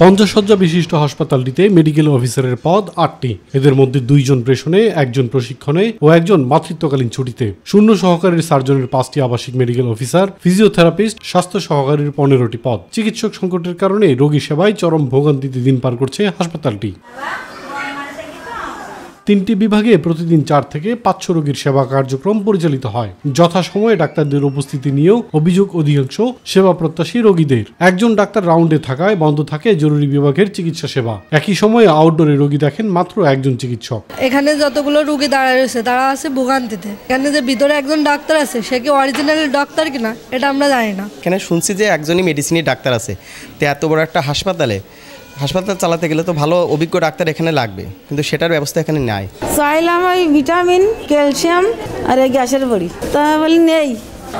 50 শয্যা বিশিষ্ট হাসপাতালটিতে মেডিকেল অফিসারের পদ 8টি। এদের মধ্যে 2 জন প্রেষণে, 1 জন প্রশিক্ষণে ও 1 জন মাতৃত্বকালীন ছুটিতে। শূন্য সহকারীর সার্জনের 5টি আবাসিক মেডিকেল অফিসার, ফিজিওথেরাপিস্ট, স্বাস্থ্য সহকারীর 15টি পদ। চিকিৎসক সংকটের কারণে রোগী সেবায় চরম ভোগান্তিতে দিন পার করছে হাসপাতালটি। 3টি বিভাগে প্রতিদিন 4 থেকে 500 রোগীর সেবা কার্যক্রম পরিচালিত হয়। যথাসময়ে ডাক্তারদের উপস্থিতি নিয়েও অভিযোগ অধিকাংশ সেবা প্রত্যাশী রোগীদের। 1 জন ডাক্তার রাউন্ডে থাকায় বন্ধ থাকে জরুরি বিভাগের চিকিৎসা সেবা। একই সময়ে আউটডোরে রোগী দেখেন মাত্র 1 জন চিকিৎসক। এখানে যতগুলো রোগী দাঁড়ায় রয়েছে তারা আছে ভোগান্তিতে। এখানে যে ভিতরে একজন ডাক্তার আছে সে কি অরিজিনাল ডাক্তার কিনা এটা আমরা জানি না। এখানে শুনছি যে একজনই মেডিসিনের ডাক্তার আছে, তো এত বড় একটা হাসপাতাল চালাতে গেলে তো ভালো অভিজ্ঞ ডাক্তার এখানে লাগবে, কিন্তু সেটার ব্যবস্থা এখানে নাই। চাইলাম ওই ভিটামিন, ক্যালসিয়াম আর এই গ্যাসের বড়ি, তা বলি নেই।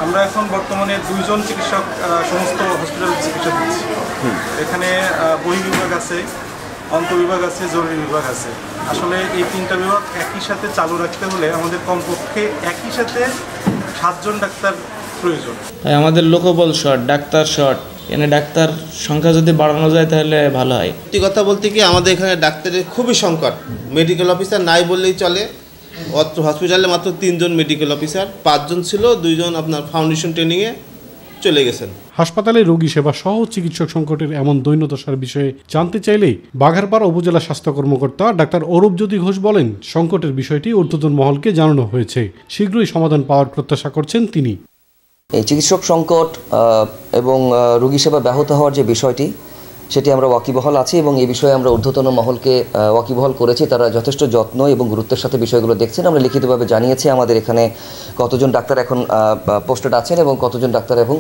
আমরা এখন বর্তমানে 2 জন চিকিৎসক সমস্ত হসপিটালে চিকিৎসা দিচ্ছি। এখানে বহির্বিভাগ আছে, অন্তর্বিভাগ আছে, জরুরি বিভাগ আছে। আসলে এই 3টা বিভাগ একই সাথে চালু রাখতে হলে আমাদের কমপক্ষে একই সাথে 7 জন ডাক্তার প্রয়োজন। আমাদের লোকবল শর্ট, ডাক্তার শর্ট, এখানে ডাক্তার সংখ্যা যদি বাড়ানো যায় তাহলে ভালো হয়। সত্যি কথা বলতে কি আমাদের এখানে ডাক্তারের খুবই সংকট। মেডিকেল অফিসার নাই বললেই চলে। অত্র হসপিটালে মাত্র 3 জন মেডিকেল অফিসার, 5 জন ছিল, 2 জন আপনার ফাউন্ডেশন ট্রেনিংয়ে চলে গেছেন। হাসপাতালে রোগী সেবা সহ চিকিৎসক সংকটের এমন দৈন্যদশার বিষয়ে জানতে চাইলে বাঘারপাড়া উপজেলা স্বাস্থ্য কর্মকর্তা ডাক্তার অরূপজ্যোতি ঘোষ বলেন, সংকটের বিষয়টি ঊর্ধ্বতন মহলকে জানানো হয়েছে, শীঘ্রই সমাধান পাওয়ার প্রত্যাশা করছেন তিনি। এই চিকিৎসক সংকট এবং রোগী সেবা ব্যাহত হওয়ার যে বিষয়টি সেটি আমরা ওয়াকিবহাল আছি এবং এই বিষয়ে আমরা ঊর্ধ্বতন মহলকে ওয়াকিবহাল করেছি। তারা যথেষ্ট যত্ন এবং গুরুত্বের সাথে বিষয়গুলো দেখছেন। আমরা লিখিতভাবে জানিয়েছি আমাদের এখানে কতজন ডাক্তার এখন পোস্টেড আছেন এবং কতজন ডাক্তার এবং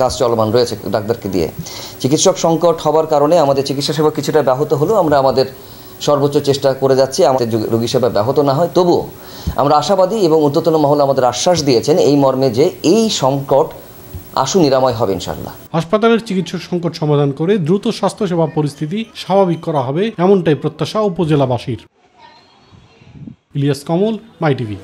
কাজ চলমান রয়েছে ডাক্তারকে দিয়ে। চিকিৎসক সংকট হওয়ার কারণে আমাদের চিকিৎসা সেবা কিছুটা ব্যাহত হলেও আমরা আমাদের সর্বোচ্চ চেষ্টা করে যাচ্ছি আমাদের রোগী সেবা ব্যাহত না হয়। তবুও আমরা আশাবাদী এবং ঊর্ধ্বতন মহল আমাদের আশ্বাস দিয়েছেন এই মর্মে যে এই সংকট আশু নিরাময় হবে ইনশাআল্লাহ। হাসপাতালের চিকিৎসক সংকট সমাধান করে দ্রুত স্বাস্থ্যসেবা পরিস্থিতি স্বাভাবিক করা হবে, এমনটাই প্রত্যাশা উপজেলাবাসীর। ইলিয়াস কমল, মাই টিভি।